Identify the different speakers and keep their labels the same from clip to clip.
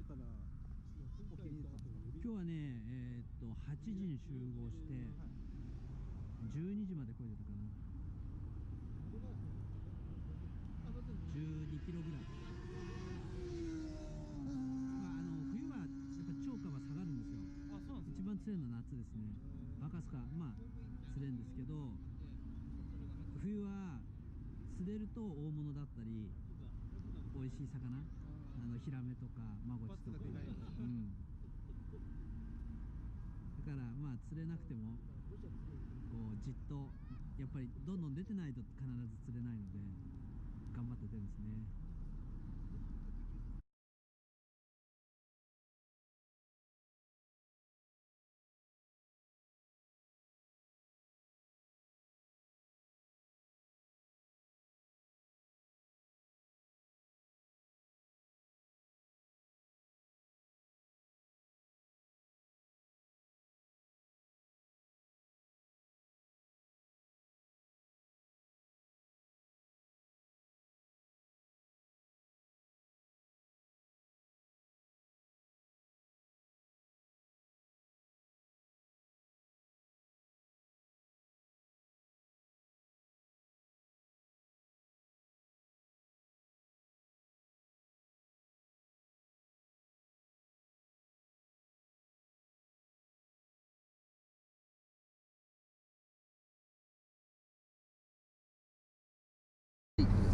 Speaker 1: 今日はね、8時に集合して、12時まで漕いでたかな。12キロぐらい。冬はやっぱ釣果は下がるんですよ。一番釣れるのは夏ですね。バカスカ、まあ釣れるんですけど、冬は釣れると大物だったり、美味しい魚、ヒラメとかマゴチとか、うん。だからまあ釣れなくてもこうじっとやっぱりどんどん出てないと必ず釣れないので頑張って出るんですね。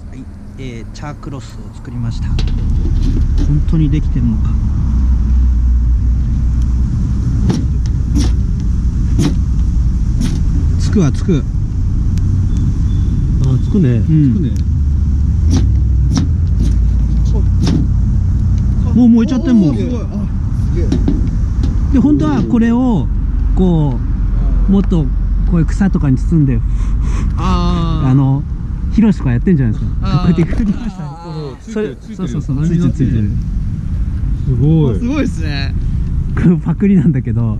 Speaker 1: はい、チャークロスを作りました。本当にできてるのか。つくはつく。
Speaker 2: あ、つくね。うん、つくね。
Speaker 1: もう燃えちゃってんもん。で本当はこれをこうもっとこういう草とかに包んで、ヒロシとかやってんじゃないですか。こうやって振りました。それ、そうそうそう、ついてるついてる。
Speaker 2: すごい。
Speaker 3: すごいですね。
Speaker 1: これパクリなんだけど、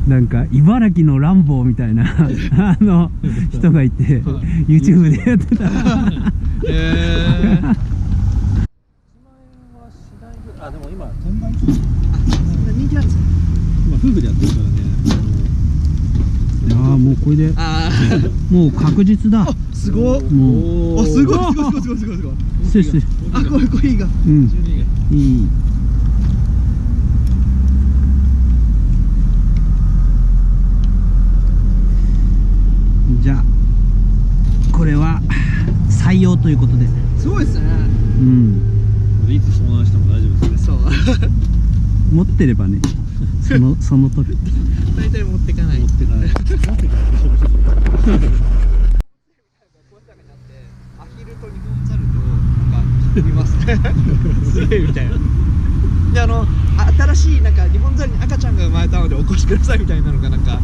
Speaker 1: なんか茨城のランボーみたいな人がいて、YouTube でやってた。
Speaker 2: あ、でも今転売中。
Speaker 3: 人気なんですか。
Speaker 2: 今夫婦でやってるからね。
Speaker 1: いやーもうこれでもう確実だ。
Speaker 3: すごい。
Speaker 1: もう
Speaker 3: すごいすごいすごいすごいすごいすごい。あ、これいいが。
Speaker 1: うん。いい。じゃあこれは採用ということで。
Speaker 3: すごいですね。
Speaker 1: うん。
Speaker 2: いつ遭難しても大丈夫ですね。
Speaker 3: そう。
Speaker 1: 持ってればね。その時。
Speaker 3: 大体持ってかない。
Speaker 2: 持ってない。
Speaker 3: アヒルとニホンザルとなんかいますね。すげえみたいな。で新しいなんかニホンザルに赤ちゃんが生まれたのでお越しくださいみたいなのがなんか。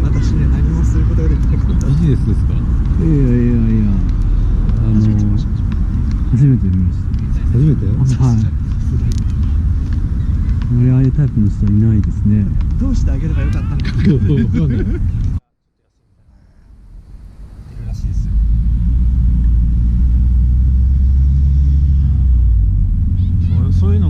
Speaker 3: 私には何もすることができなかった。
Speaker 2: ビジネスですか。
Speaker 1: いや初めて見ました。
Speaker 2: 初めて。
Speaker 1: はい。ああいうタイプの人いないですね。
Speaker 3: どうしてあげればよかったのか。
Speaker 2: わかんない。出るらしいですよ。そういう